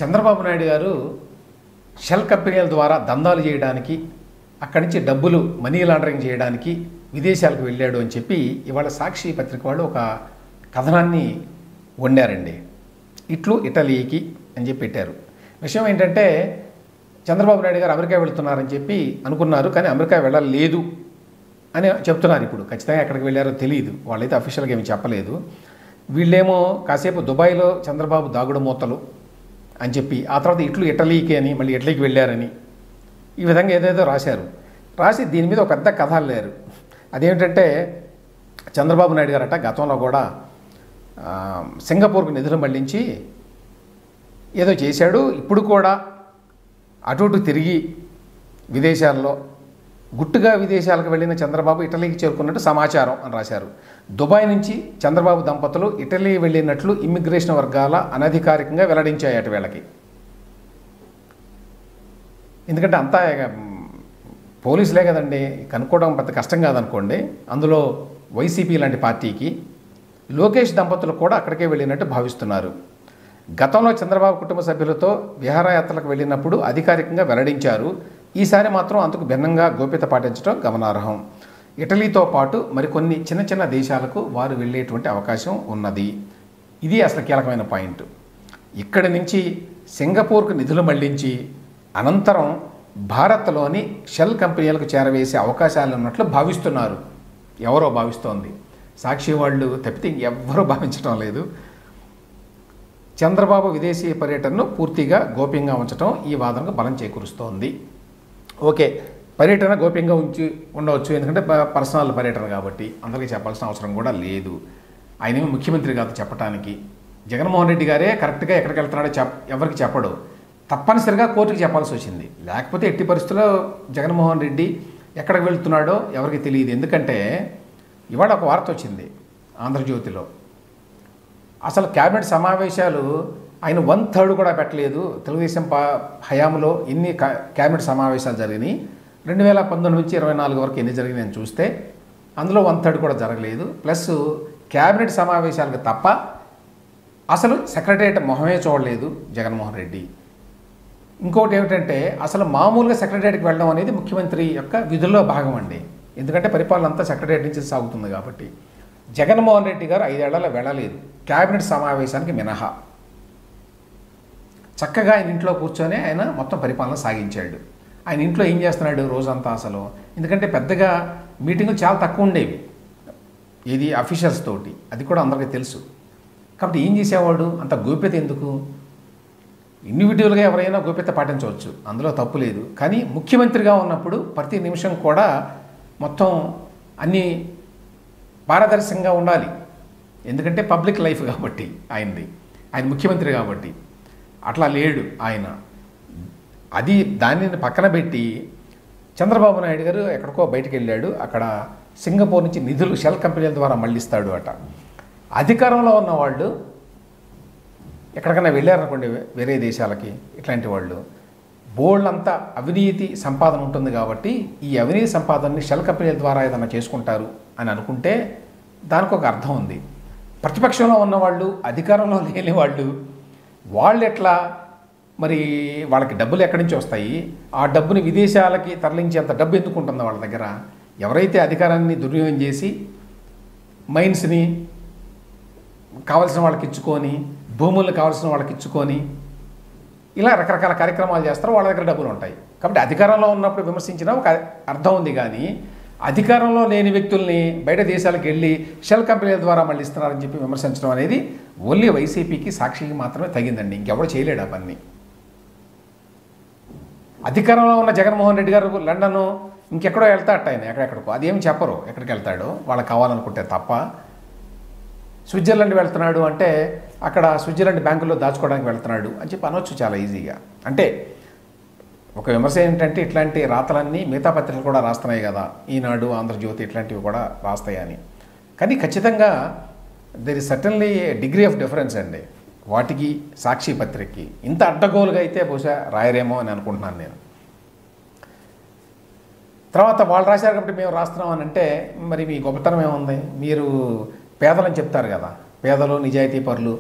చంద్రబాబు నాయుడు గారు షెల్ కంపెనీల ద్వారా దందాలు చేయడానికి, అక్కడి నుంచి డబ్బులు మనీ లాండరింగ్ చేయడానికి విదేశాలకు వెళ్ళాడు అని చెప్పి ఇవాళ సాక్షి పత్రిక వాళ్ళు ఒక కథనాన్ని వండారండి. ఇట్లు ఇటలీకి అని చెప్పి పెట్టారు. విషయం ఏంటంటే చంద్రబాబు నాయుడు గారు అమెరికా వెళుతున్నారని చెప్పి అనుకున్నారు, కానీ అమెరికా వెళ్ళలేదు అని చెప్తున్నారు. ఇప్పుడు ఖచ్చితంగా ఎక్కడికి వెళ్ళారో తెలియదు, వాళ్ళైతే అఫీషియల్గా ఏమి చెప్పలేదు. వీళ్ళేమో కాసేపు దుబాయ్లో చంద్రబాబు దాగుడు మూతలు అని చెప్పి, ఆ తర్వాత ఇట్లు ఇటలీకి అని మళ్ళీ ఇటలీకి వెళ్ళారని ఈ విధంగా ఏదేదో రాసి దీని మీద ఒక పెద్ద కథ లేరు. అదేంటంటే చంద్రబాబు నాయుడు గారట గతంలో కూడా సింగపూర్కు నిధులు మళ్లించి ఏదో చేశాడు, ఇప్పుడు కూడా అటు ఇటు తిరిగి విదేశాల్లో గుట్టుగా విదేశాలకు వెళ్ళిన చంద్రబాబు ఇటలీకి చేరుకున్నట్టు సమాచారం అని రాశారు. దుబాయ్ నుంచి చంద్రబాబు దంపతులు ఇటలీ వెళ్ళినట్లు ఇమ్మిగ్రేషన్ వర్గాల అనధికారికంగా వెల్లడించాయట వీళ్ళకి. ఎందుకంటే అంతా పోలీసులే కదండి, కనుక్కోవడం పెద్ద కష్టం కాదనుకోండి. అందులో వైసీపీ లాంటి పార్టీకి లోకేష్ దంపతులు కూడా అక్కడికే వెళ్ళినట్టు భావిస్తున్నారు. గతంలో చంద్రబాబు కుటుంబ సభ్యులతో విహారయాత్రలకు వెళ్ళినప్పుడు అధికారికంగా వెల్లడించారు. ఈసారి మాత్రం అందుకు భిన్నంగా గోప్యత పాటించడం గమనార్హం. ఇటలీతో పాటు మరికొన్ని చిన్న చిన్న దేశాలకు వారు వెళ్ళేటువంటి అవకాశం ఉన్నది. ఇది అసలు కీలకమైన పాయింట్. ఇక్కడి నుంచి సింగపూర్కు నిధులు మళ్లించి అనంతరం భారత్లోని షెల్ కంపెనీలకు చేరవేసే అవకాశాలు ఉన్నట్లు భావిస్తున్నారు. ఎవరో భావిస్తోంది, సాక్షి వాళ్ళు తప్పితే ఇంకెవ్వరూ భావించడం లేదు. చంద్రబాబు విదేశీ పర్యటనను పూర్తిగా గోప్యంగా ఉంచడం ఈ వాదనకు బలం చేకూరుస్తోంది. ఓకే, పర్యటన గోప్యంగా ఉండవచ్చు, ఎందుకంటే పర్సనల్ పర్యటన కాబట్టి అందరికీ చెప్పాల్సిన అవసరం కూడా లేదు. ఆయనేమో ముఖ్యమంత్రి కాదు చెప్పడానికి. జగన్మోహన్ రెడ్డి గారే కరెక్ట్గా ఎక్కడికి వెళ్తున్నాడో ఎవరికి చెప్పడు, తప్పనిసరిగా కోర్టుకి చెప్పాల్సి వచ్చింది. లేకపోతే ఎట్టి పరిస్థితుల్లో జగన్మోహన్ రెడ్డి ఎక్కడికి వెళ్తున్నాడో ఎవరికి తెలియదు. ఎందుకంటే ఇవాళ ఒక వార్త వచ్చింది ఆంధ్రజ్యోతిలో, అసలు క్యాబినెట్ సమావేశాలు ఆయన 1/3 కూడా పెట్టలేదు. తెలుగుదేశం హయాంలో ఎన్ని క్యాబినెట్ సమావేశాలు జరిగినాయి, 2019 నుంచి 24 వరకు ఎన్ని జరిగినాయి అని చూస్తే అందులో 1/3 కూడా జరగలేదు. ప్లస్ క్యాబినెట్ సమావేశాలకు తప్ప అసలు సెక్రటరియట్ మొహమే చూడలేదు జగన్మోహన్ రెడ్డి. ఇంకోటి ఏమిటంటే అసలు మామూలుగా సెక్రటరియట్కి వెళ్ళడం అనేది ముఖ్యమంత్రి యొక్క విధుల్లో భాగం అండి. ఎందుకంటే పరిపాలన అంతా సెక్రటరియట్ నుంచి సాగుతుంది కాబట్టి. జగన్మోహన్ రెడ్డి గారు 5 ఏళ్లలో వెళ్ళలేదు క్యాబినెట్ సమావేశానికి మినహా. చక్కగా ఆయన ఇంట్లో కూర్చొని ఆయన మొత్తం పరిపాలన సాగించాడు. ఆయన ఇంట్లో ఏం చేస్తున్నాడు రోజంతా అసలు, ఎందుకంటే పెద్దగా మీటింగులు చాలా తక్కువ ఉండేవి ఇది అఫీషియల్స్ తోటి, అది కూడా అందరికీ తెలుసు. కాబట్టి ఏం చేసేవాడు, అంత గోప్యత ఎందుకు? ఇండివిజువల్గా ఎవరైనా గోప్యత పాటించవచ్చు, అందులో తప్పు లేదు. కానీ ముఖ్యమంత్రిగా ఉన్నప్పుడు ప్రతి నిమిషం కూడా మొత్తం అన్నీ పారదర్శకంగా ఉండాలి. ఎందుకంటే పబ్లిక్ లైఫ్ కాబట్టి ఆయన ముఖ్యమంత్రి కాబట్టి. అట్లా లేడు ఆయన. దానిని పక్కన పెట్టి చంద్రబాబు నాయుడు గారు ఎక్కడికో బయటికి వెళ్ళాడు, అక్కడ సింగపూర్ నుంచి నిధులు షెల్ కంపెనీల ద్వారా మళ్ళిస్తాడు అట. అధికారంలో ఉన్న వాళ్ళు ఎక్కడికైనా వెళ్ళారనుకోండి వేరే దేశాలకి, ఇట్లాంటి వాళ్ళు బోల్డంతా అవినీతి సంపాదన ఉంటుంది కాబట్టి ఈ అవినీతి సంపాదనని షెల్ కంపెనీల ద్వారా ఏదైనా చేసుకుంటారు అని అనుకుంటే దానికి ఒక అర్థం ఉంది. ప్రతిపక్షంలో ఉన్నవాళ్ళు, అధికారంలో లేని వాళ్ళు ఎట్లా మరి, వాళ్ళకి డబ్బులు ఎక్కడి నుంచి వస్తాయి? ఆ డబ్బుని విదేశాలకి తరలించేంత డబ్బు ఎందుకు ఉంటుందో వాళ్ళ దగ్గర? ఎవరైతే అధికారాన్ని దుర్వినియోగం చేసి మైన్స్ని కావాల్సిన వాళ్ళకి ఇచ్చుకొని, భూములను కావాల్సిన వాళ్ళకి ఇచ్చుకొని ఇలా రకరకాల కార్యక్రమాలు చేస్తారో వాళ్ళ దగ్గర డబ్బులు ఉంటాయి. కాబట్టి అధికారంలో ఉన్నప్పుడు విమర్శించినా ఒక అర్థం ఉంది. కానీ అధికారంలో లేని వ్యక్తుల్ని బయట దేశాలకు వెళ్ళి షెల్ కంపెనీల ద్వారా మళ్ళీ ఇస్తున్నారని చెప్పి విమర్శించడం అనేది ఓన్లీ వైసీపీకి, సాక్షికి మాత్రమే తగిందండి. ఇంకెవరు చేయలేడు ఆ పని. అధికారంలో ఉన్న జగన్మోహన్ రెడ్డి గారు లండన్ ఇంకెక్కడో వెళ్తాడట ఆయన, ఎక్కడెక్కడికో, అదేమి చెప్పరు ఎక్కడికి వెళ్తాడో, వాళ్ళకి కావాలనుకుంటే తప్ప. స్విట్జర్లాండ్ వెళ్తున్నాడు అంటే అక్కడ స్విట్జర్లాండ్ బ్యాంకుల్లో దాచుకోవడానికి వెళ్తున్నాడు అని చెప్పి అనొచ్చు చాలా ఈజీగా. అంటే ఒక విమర్శ ఏంటంటే ఇట్లాంటి రాతలన్నీ మిగతా పత్రికలు కూడా రాస్తున్నాయి కదా, ఈనాడు, ఆంధ్రజ్యోతి ఇట్లాంటివి కూడా రాస్తాయని. కానీ ఖచ్చితంగా there is certainly degree of difference అండి వాటికి, సాక్షి పత్రికకి. ఇంత అడ్డగోలుగా అయితే బహుశా రాయరేమో అని అనుకుంటున్నాను నేను. తర్వాత వాళ్ళు రాశారు కాబట్టి మేము రాస్తున్నాం అని అంటే మరి మీ గొప్పతనం ఏముంది? మీరు పేదలని చెప్తారు కదా, పేదలు నిజాయితీ పరులు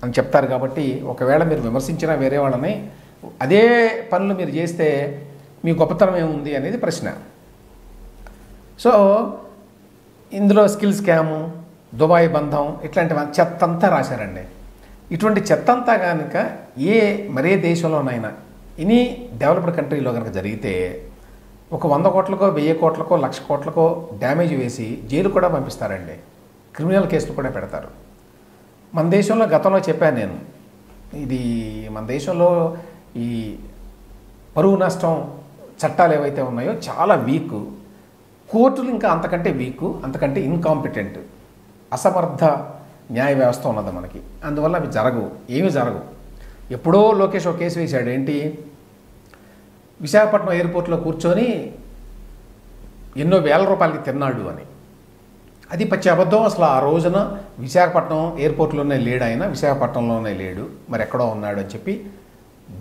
అని చెప్తారు. కాబట్టి ఒకవేళ మీరు విమర్శించినా వేరే వాళ్ళని అదే పనులు మీరు చేస్తే మీ గొప్పతనం ఏముంది అనేది ప్రశ్న. సో ఇందులో స్కిల్ స్కాము, దుబాయ్ బంధం ఇట్లాంటి చెత్తంతా రాశారండి. ఇటువంటి చెత్తంతా కనుక మరే దేశంలోనైనా ఎనీ డెవలప్డ్ కంట్రీలో కనుక జరిగితే ఒక 100 కోట్లకో 1000 కోట్లకో 1,00,000 కోట్లకో డ్యామేజ్ వేసి జైలు కూడా పంపిస్తారండి, క్రిమినల్ కేసులు కూడా పెడతారు. మన దేశంలో గతంలో చెప్పాను నేను, ఇది మన దేశంలో ఈ పరువు నష్టం చట్టాలు ఏవైతే ఉన్నాయో చాలా వీక్, కోర్టులు ఇంకా అంతకంటే వీక్, అంతకంటే ఇన్కాంపిటెంట్, అసమర్థ న్యాయ వ్యవస్థ ఉన్నది మనకి. అందువల్ల అవి జరగవు, ఏమీ జరగవు. ఎప్పుడో లోకేష్ ఒక కేసు వేశాడు, ఏంటి, విశాఖపట్నం ఎయిర్పోర్ట్లో కూర్చొని ఎన్నో వేల రూపాయలకి తిన్నాడు అని. అది పచ్చి అబద్ధం. అసలు ఆ రోజున విశాఖపట్నం ఎయిర్పోర్ట్లోనే లేడు ఆయన, విశాఖపట్నంలోనే లేడు, మరి ఎక్కడో ఉన్నాడు అని చెప్పి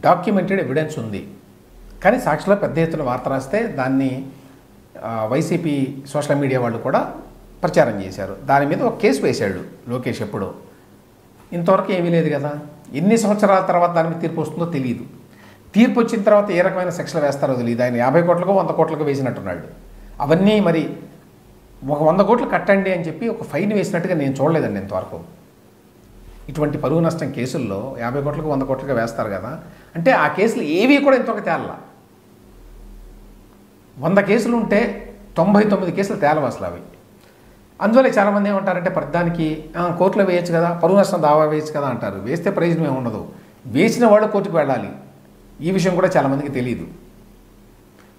డాక్యుమెంటెడ్ ఎవిడెన్స్ ఉంది. కానీ సాక్షిలో పెద్ద ఎత్తున వార్త రాస్తే దాన్ని వైసీపీ సోషల్ మీడియా వాళ్ళు కూడా ప్రచారం చేశారు. దాని మీద ఒక కేసు వేశాడు లోకేష్. ఎప్పుడో, ఇంతవరకు ఏమీ లేదు కదా. ఎన్ని సంవత్సరాల తర్వాత దాని మీద తీర్పు వస్తుందో తెలియదు. తీర్పు వచ్చిన తర్వాత ఏ రకమైన శిక్షలు వేస్తారో తెలియదు. ఆయన 50 కోట్లకో 100 కోట్లకో వేసినట్టున్నాడు. అవన్నీ మరి ఒక 100 కోట్లు కట్టండి అని చెప్పి ఒక ఫైన్ వేసినట్టుగా నేను చూడలేదండి ఇంతవరకు. ఇటువంటి పరువు నష్టం కేసుల్లో 50 కోట్లకు 100 కోట్లుగా వేస్తారు కదా, అంటే ఆ కేసులు ఏవి కూడా ఇంతవరకు తేలలా. 100 కేసులు ఉంటే 99 కేసులు తేలవు అసలు అవి. అందువల్ల చాలామంది ఏమంటారంటే ప్రతిదానికి కోర్టులో వేయచ్చు కదా, పరువు నష్టం దావా వేయచ్చు కదా అంటారు. వేస్తే ప్రయోజనం ఏమి ఉండదు. వేసిన వాళ్ళు కోర్టుకు వెళ్ళాలి. ఈ విషయం కూడా చాలామందికి తెలియదు.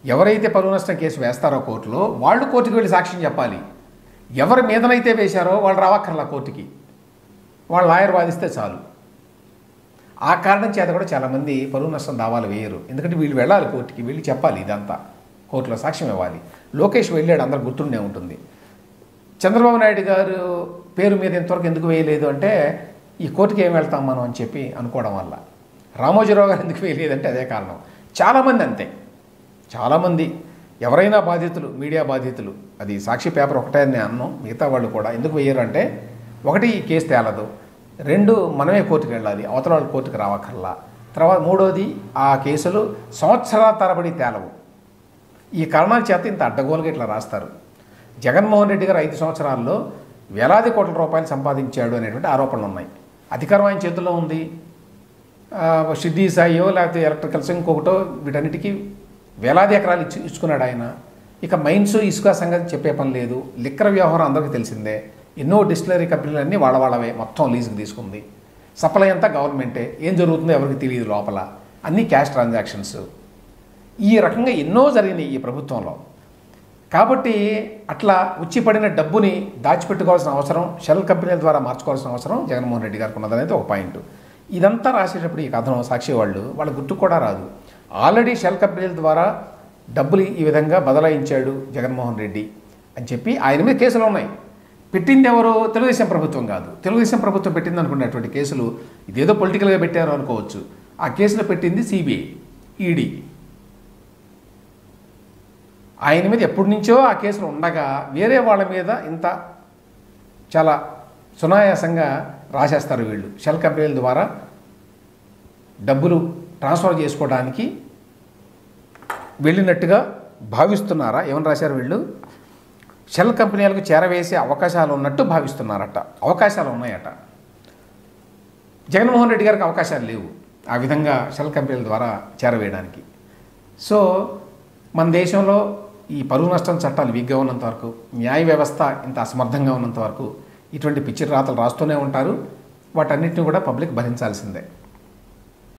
ఎవరైతే పరువు నష్టం కేసు వేస్తారో కోర్టులో, వాళ్ళు కోర్టుకు వెళ్ళి సాక్ష్యం చెప్పాలి. ఎవరి మీదనైతే వేశారో వాళ్ళు రావక్కర్లా కోర్టుకి, వాళ్ళ లాయర్ వాదిస్తే చాలు. ఆ కారణం చేత కూడా చాలామంది పరువు నష్టం దావాలు వేయరు. ఎందుకంటే వీళ్ళు వెళ్ళాలి కోర్టుకి, వెళ్ళి చెప్పాలి, ఇదంతా కోర్టులో సాక్ష్యం ఇవ్వాలి. లోకేష్ వెళ్ళాడు, అందరు గుర్తుండే ఉంటుంది. చంద్రబాబు నాయుడు గారు పేరు మీద ఇంతవరకు ఎందుకు వేయలేదు అంటే, ఈ కోర్టుకి ఏం వెళ్తాం మనం అని చెప్పి అనుకోవడం వల్ల. రామోజీరావు గారు ఎందుకు వేయలేదంటే అదే కారణం. చాలామంది అంతే, చాలామంది ఎవరైనా బాధితులు, మీడియా బాధితులు, అది సాక్షి పేపర్ ఒకటే అని అన్నాం, మిగతా వాళ్ళు కూడా ఎందుకు వేయరు అంటే, ఒకటి ఈ కేసు తేలదు, 2 మనమే కోర్టుకు వెళ్ళాలి, అవతల వాళ్ళు కోర్టుకు రావక్కర్లా, తర్వాత 3వది ఆ కేసులు సంవత్సరాల తరబడి తేలవు. ఈ కారణాల చేత ఇంత అడ్డగోలుగా ఇట్లా రాస్తారు. జగన్మోహన్ రెడ్డి గారు 5 సంవత్సరాల్లో వేలాది కోట్ల రూపాయలు సంపాదించాడు అనేటువంటి ఆరోపణలు ఉన్నాయి. అధికారం ఆయన చేతుల్లో ఉంది. షిడ్డీ సాయో లేకపోతే ఎలక్ట్రికల్స్ ఇంకొకటో వీటన్నిటికీ వేలాది ఎకరాలు ఇచ్చుకున్నాడు ఆయన. ఇక మైన్స్, ఇసుక సంగతి చెప్పే పని లేదు. లిక్కర్ వ్యవహారం అందరికీ తెలిసిందే. ఎన్నో డిస్టిలరీ కంపెనీలన్నీ వాళ్ళవే మొత్తం లీజుకి తీసుకుంది. సప్లై అంతా గవర్నమెంటే. ఏం జరుగుతుందో ఎవరికి తెలియదు లోపల. అన్నీ క్యాష్ ట్రాన్సాక్షన్స్. ఈ రకంగా ఎన్నో జరిగినాయి ఈ ప్రభుత్వంలో. కాబట్టి అట్లా ఉచ్చిపడిన డబ్బుని దాచిపెట్టుకోవాల్సిన అవసరం, షెల్ కంపెనీల ద్వారా మార్చుకోవాల్సిన అవసరం జగన్మోహన్ రెడ్డి గారికి ఉన్నదనేది ఒక పాయింట్. ఇదంతా రాసేటప్పుడు ఈ కథనం సాక్షి వాళ్ళ గుర్తు కూడా రాదు. ఆల్రెడీ షెల్ కంపెనీల ద్వారా డబ్బులు ఈ విధంగా బదలాయించాడు జగన్మోహన్ రెడ్డి అని చెప్పి ఆయన మీద కేసులు ఉన్నాయి. పెట్టింది ఎవరు? తెలుగుదేశం ప్రభుత్వం కాదు. తెలుగుదేశం ప్రభుత్వం పెట్టింది అనుకున్నటువంటి కేసులు ఇదేదో పొలిటికల్గా పెట్టారు అనుకోవచ్చు. ఆ కేసులు పెట్టింది సిబిఐ, ఈడీ. ఆయన మీద ఎప్పటి నుంచో ఆ కేసులు ఉండగా వేరే వాళ్ళ మీద ఇంత చాలా సునాయాసంగా రాసేస్తారు వీళ్ళు. షెల్ కంపెనీల ద్వారా డబ్బులు ట్రాన్స్ఫర్ చేసుకోవడానికి వెళ్ళినట్టుగా భావిస్తున్నారా? ఏమని రాశారు వీళ్ళు? షెల్ కంపెనీలకు చేరవేసే అవకాశాలు ఉన్నట్టు భావిస్తున్నారట. అవకాశాలు ఉన్నాయట. జగన్మోహన్ రెడ్డి గారికి అవకాశాలు లేవు ఆ విధంగా షెల్ కంపెనీల ద్వారా చేరవేయడానికి. సో మన దేశంలో ఈ పరువు నష్టం చట్టాలు వీక్గా ఉన్నంత వరకు, న్యాయ వ్యవస్థ ఇంత అసమర్థంగా ఉన్నంత వరకు ఇటువంటి పిచ్చి రాతలు రాస్తూనే ఉంటారు. వాటన్నిటిని కూడా పబ్లిక్ భరించాల్సిందే.